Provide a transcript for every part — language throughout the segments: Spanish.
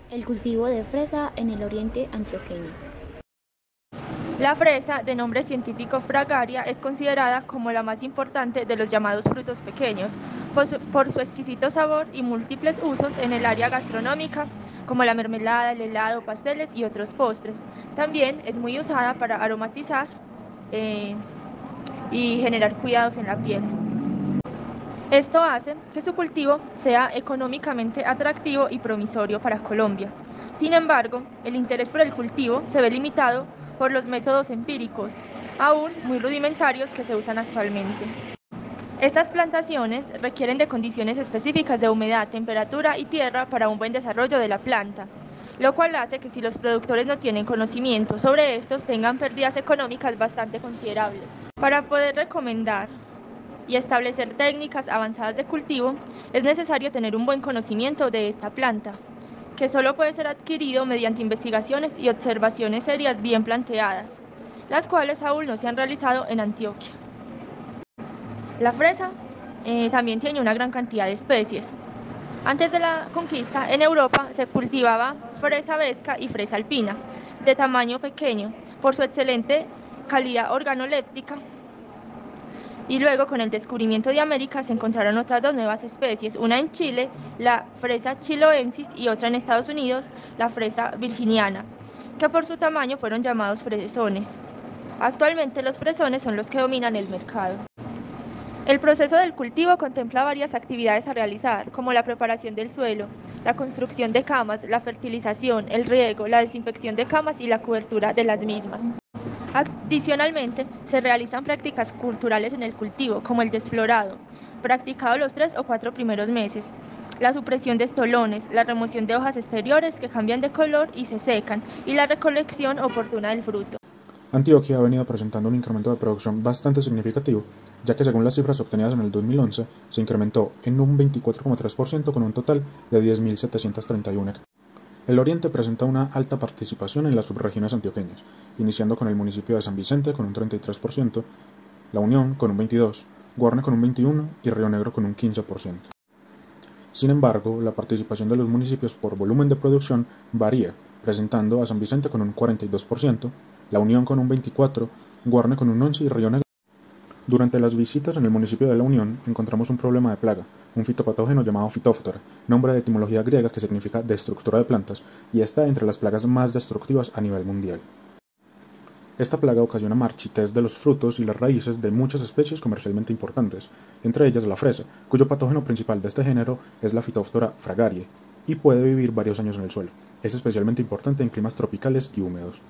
El cultivo de fresa en el oriente antioqueño. La fresa, de nombre científico Fragaria, es considerada como la más importante de los llamados frutos pequeños, por su exquisito sabor y múltiples usos en el área gastronómica, como la mermelada, el helado, pasteles y otros postres. También es muy usada para aromatizar y generar cuidados en la piel. Esto hace que su cultivo sea económicamente atractivo y promisorio para Colombia. Sin embargo, el interés por el cultivo se ve limitado por los métodos empíricos, aún muy rudimentarios, que se usan actualmente. Estas plantaciones requieren de condiciones específicas de humedad, temperatura y tierra para un buen desarrollo de la planta, lo cual hace que si los productores no tienen conocimiento sobre estos, tengan pérdidas económicas bastante considerables. Para poder recomendar y establecer técnicas avanzadas de cultivo, es necesario tener un buen conocimiento de esta planta, que solo puede ser adquirido mediante investigaciones y observaciones serias bien planteadas, las cuales aún no se han realizado en Antioquia. La fresa también tiene una gran cantidad de especies. Antes de la conquista, en Europa se cultivaba fresa vesca y fresa alpina, de tamaño pequeño, por su excelente calidad organoléptica. Y luego, con el descubrimiento de América, se encontraron otras dos nuevas especies, una en Chile, la fresa chiloensis, y otra en Estados Unidos, la fresa virginiana, que por su tamaño fueron llamados fresones. Actualmente los fresones son los que dominan el mercado. El proceso del cultivo contempla varias actividades a realizar, como la preparación del suelo, la construcción de camas, la fertilización, el riego, la desinfección de camas y la cobertura de las mismas. Adicionalmente, se realizan prácticas culturales en el cultivo, como el desflorado, practicado los 3 o 4 primeros meses, la supresión de estolones, la remoción de hojas exteriores que cambian de color y se secan, y la recolección oportuna del fruto. Antioquia ha venido presentando un incremento de producción bastante significativo, ya que según las cifras obtenidas en el 2011, se incrementó en un 24,3% con un total de 10.731 hectáreas. El oriente presenta una alta participación en las subregiones antioqueñas, iniciando con el municipio de San Vicente con un 33%, La Unión con un 22%, Guarne con un 21% y Río Negro con un 15%. Sin embargo, la participación de los municipios por volumen de producción varía, presentando a San Vicente con un 42%, La Unión con un 24%, Guarne con un 11% y Río Negro. Durante las visitas en el municipio de La Unión encontramos un problema de plaga, un fitopatógeno llamado Phytophthora, nombre de etimología griega que significa destructora de plantas, y está entre las plagas más destructivas a nivel mundial. Esta plaga ocasiona marchitez de los frutos y las raíces de muchas especies comercialmente importantes, entre ellas la fresa, cuyo patógeno principal de este género es la Phytophthora fragarie, y puede vivir varios años en el suelo. Es especialmente importante en climas tropicales y húmedos.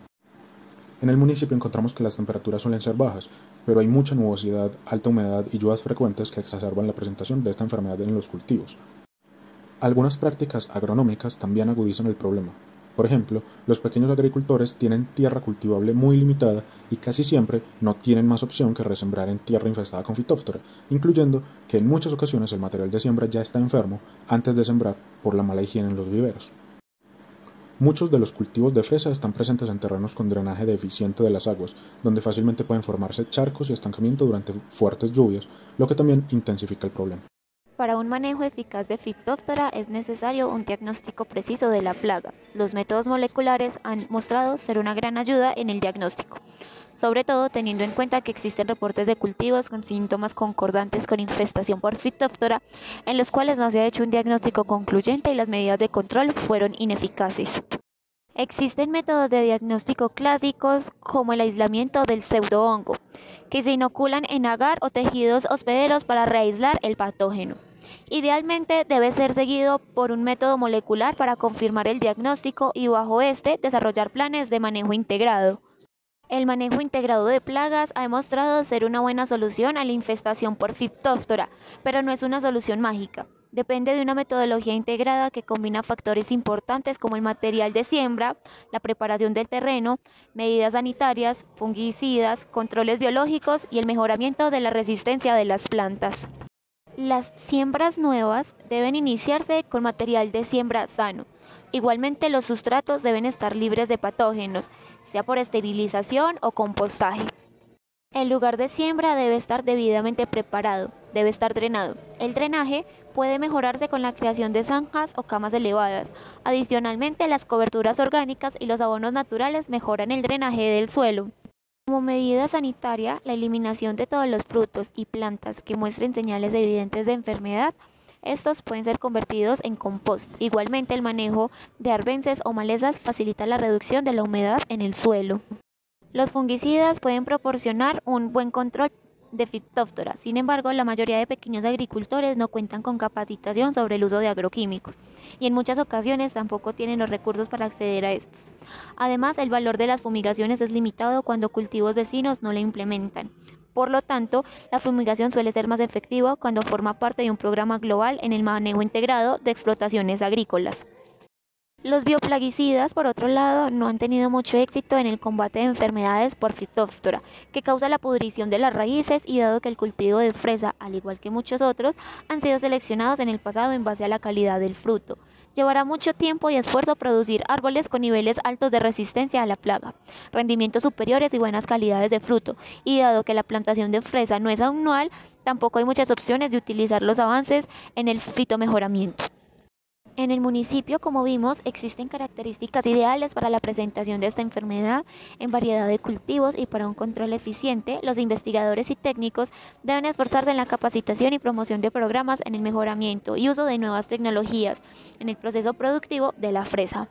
En el municipio encontramos que las temperaturas suelen ser bajas, pero hay mucha nubosidad, alta humedad y lluvias frecuentes que exacerban la presentación de esta enfermedad en los cultivos. Algunas prácticas agronómicas también agudizan el problema. Por ejemplo, los pequeños agricultores tienen tierra cultivable muy limitada y casi siempre no tienen más opción que resembrar en tierra infestada con Phytophthora, incluyendo que en muchas ocasiones el material de siembra ya está enfermo antes de sembrar por la mala higiene en los viveros. Muchos de los cultivos de fresa están presentes en terrenos con drenaje deficiente de las aguas, donde fácilmente pueden formarse charcos y estancamiento durante fuertes lluvias, lo que también intensifica el problema. Para un manejo eficaz de Phytophthora es necesario un diagnóstico preciso de la plaga. Los métodos moleculares han mostrado ser una gran ayuda en el diagnóstico, sobre todo teniendo en cuenta que existen reportes de cultivos con síntomas concordantes con infestación por Phytophthora, en los cuales no se ha hecho un diagnóstico concluyente y las medidas de control fueron ineficaces. Existen métodos de diagnóstico clásicos como el aislamiento del pseudohongo, que se inoculan en agar o tejidos hospederos para reaislar el patógeno. Idealmente debe ser seguido por un método molecular para confirmar el diagnóstico y bajo este desarrollar planes de manejo integrado. El manejo integrado de plagas ha demostrado ser una buena solución a la infestación por Phytophthora, pero no es una solución mágica. Depende de una metodología integrada que combina factores importantes como el material de siembra, la preparación del terreno, medidas sanitarias, fungicidas, controles biológicos y el mejoramiento de la resistencia de las plantas. Las siembras nuevas deben iniciarse con material de siembra sano. Igualmente, los sustratos deben estar libres de patógenos, sea por esterilización o compostaje. El lugar de siembra debe estar debidamente preparado, debe estar drenado. El drenaje puede mejorarse con la creación de zanjas o camas elevadas. Adicionalmente, las coberturas orgánicas y los abonos naturales mejoran el drenaje del suelo. Como medida sanitaria, la eliminación de todos los frutos y plantas que muestren señales evidentes de enfermedad, estos pueden ser convertidos en compost. Igualmente, el manejo de arbences o malezas facilita la reducción de la humedad en el suelo. Los fungicidas pueden proporcionar un buen control de Phytophthora. Sin embargo, la mayoría de pequeños agricultores no cuentan con capacitación sobre el uso de agroquímicos y en muchas ocasiones tampoco tienen los recursos para acceder a estos. Además, el valor de las fumigaciones es limitado cuando cultivos vecinos no la implementan. Por lo tanto, la fumigación suele ser más efectiva cuando forma parte de un programa global en el manejo integrado de explotaciones agrícolas. Los bioplaguicidas, por otro lado, no han tenido mucho éxito en el combate de enfermedades por Phytophthora, que causa la pudrición de las raíces, y dado que el cultivo de fresa, al igual que muchos otros, han sido seleccionados en el pasado en base a la calidad del fruto. Llevará mucho tiempo y esfuerzo producir árboles con niveles altos de resistencia a la plaga, rendimientos superiores y buenas calidades de fruto, y dado que la plantación de fresa no es anual, tampoco hay muchas opciones de utilizar los avances en el fitomejoramiento. En el municipio, como vimos, existen características ideales para la presentación de esta enfermedad en variedad de cultivos, y para un control eficiente, los investigadores y técnicos deben esforzarse en la capacitación y promoción de programas en el mejoramiento y uso de nuevas tecnologías en el proceso productivo de la fresa.